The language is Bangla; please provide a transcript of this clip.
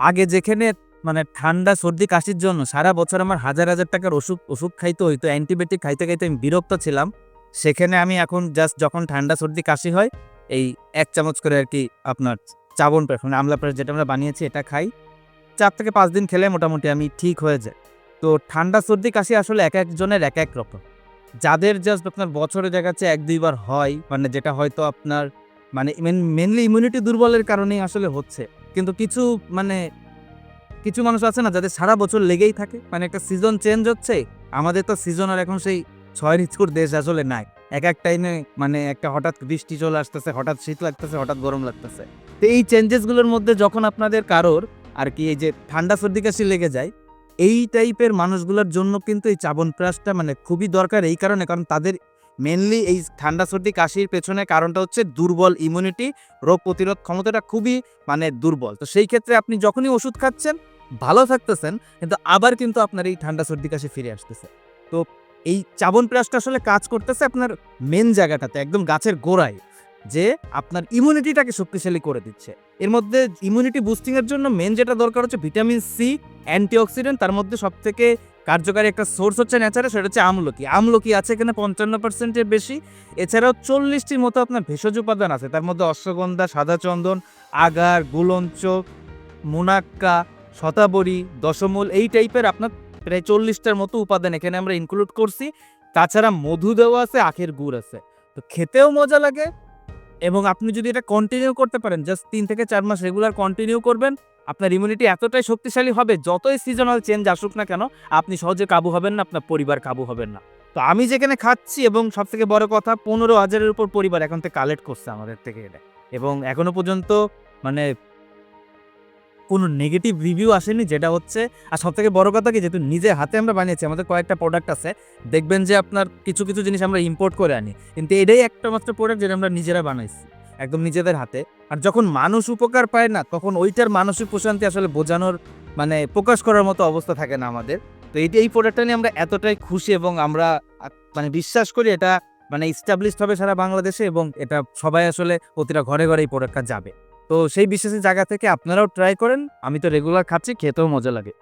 আগে যেখানে মানে ঠান্ডা সর্দি কাশির জন্য সারা বছর আমার হাজার হাজার টাকার ওষুধ খাইতে হইতো, অ্যান্টিবায়োটিক খাইতে খাইতে আমি বিরক্ত ছিলাম, সেখানে আমি এখন জাস্ট যখন ঠান্ডা সর্দি কাশি হয় এই 1 চামচ করে আর কি আপনার চাবনপ্রাশ মানে আমলাপ্রাশ যেটা আমরা বানিয়েছি এটা খাই। 4 থেকে 5 দিন খেলে মোটামুটি আমি ঠিক হয়ে যাই। তো ঠান্ডা সর্দি কাশি আসলে এক একজনের এক এক রকম। যাদের জাস্ট আপনার বছরে দেখা যাচ্ছে 1-2 বার হয়, মানে যেটা হয়তো আপনার মানে মেইনলি ইমিউনিটি দুর্বলের কারণেই আসলে হচ্ছে। কিন্তু মানে কিছু মানুষ আছে না যাদের সারা বছর লেগেই থাকে, মানে একটা সিজন চেঞ্জ হচ্ছে। আমাদের তো সিজনাল এখন সেই 6 ঋতুর দেশ আসলে নাই। এক টাইমে মানে একটা হঠাৎ বৃষ্টি চলে আসতেছে, হঠাৎ শীত লাগতেছে, হঠাৎ গরম লাগতেছে। তো এই চেঞ্জেসগুলোর মধ্যে যখন আপনাদের কারোর আর কি এই যে ঠান্ডা সর্দি কাশি লেগে যায়, এই টাইপের মানুষগুলোর জন্য কিন্তু এই চাবনপ্রাশটা মানে খুবই দরকার। এই কারণে কারণ তাদের মেইনলি এই ঠান্ডা সর্দি কাশির পেছনে কারণটা হচ্ছে দুর্বল ইমিউনিটি, রোগ প্রতিরোধ ক্ষমতাটা খুবই মানে দুর্বল। তো সেই ক্ষেত্রে আপনি যখনই ওষুধ খাচ্ছেন ভালো থাকতেছেন, কিন্তু আবার কিন্তু আপনার এই ঠান্ডা সর্দি কাশি ফিরে আসতেছে। তো এই চাবনপ্রাশটা আসলে কাজ করতেছে আপনার মেন জায়গাটাতে, একদম গাছের গোড়ায়, যে আপনার ইমিউনিটিটাকে শক্তিশালী করে দিচ্ছে। এর মধ্যে ইমিউনিটি বুস্টিং এর জন্য মেন যেটা দরকার হচ্ছে ভিটামিন সি, অ্যান্টিঅক্সিডেন্ট। তার মধ্যে সবথেকে কার্যকারী একটা সোর্স হচ্ছে ন্যাচারে, সেটা হচ্ছে আমলকি। আমলকি আছে এখানে 55% এর বেশি। এছাড়াও 40টির মতো আপনার ভেষজ উপাদান আছে, তার মধ্যে অশ্বগন্ধা, সাদা চন্দন, আগার, গুলঞ্চ, মুনাক্কা, শতাবরী, দশমূল এই টাইপের আপনার প্রায় 40টার মতো উপাদান এখানে আমরা ইনক্লুড করছি। তাছাড়া মধু দেওয়া আছে, আখের গুড় আছে। তো খেতেও মজা লাগে, এবং আপনি যদি এটা কন্টিনিউ করতে পারেন জাস্ট 3 থেকে 4 মাস রেগুলার কন্টিনিউ করবেন, আপনার ইমিউনিটি এতটাই শক্তিশালী হবে যতই সিজনাল চেঞ্জ আসুক না কেন আপনি সহজে কাবু হবেন না, আপনার পরিবার কাবু হবেন না। তো আমি যেখানে খাচ্ছি, এবং সবথেকে বড় কথা 15,000-এর উপর পরিবার এখন থেকে কালেক্ট করছে আমাদের থেকে এটা, এবং এখনো পর্যন্ত মানে কোনো নেগেটিভ রিভিউ আসেনি, যেটা হচ্ছে। আর সবথেকে বড় কথা কি, যেহেতু নিজে হাতে আমরা বানিয়েছি, আমাদের কয়েকটা প্রোডাক্ট আছে, দেখবেন যে আপনার কিছু কিছু জিনিস আমরা ইম্পোর্ট করে আনি, কিন্তু এটাই একটা মাত্র প্রোডাক্ট যেটা আমরা নিজেরা বানাইছি একদম নিজেদের হাতে। আর যখন মানুষ উপকার পায় না, তখন ওইটার মানসিক প্রশান্তি আসলে বোঝানোর মানে প্রকাশ করার মতো অবস্থা থাকে না আমাদের। তো এই প্রোডাক্টটা নিয়ে আমরা এতটাই খুশি, এবং আমরা মানে বিশ্বাস করি এটা মানে ইস্টাবলিশড হবে সারা বাংলাদেশে, এবং এটা সবাই আসলে প্রতিটা ঘরে ঘরে এই প্রোডাক্টটা যাবে। তো সেই বিশ্বাসের জায়গা থেকে আপনারাও ট্রাই করেন। আমি তো রেগুলার খাচ্ছি, খেতেও মজা লাগে।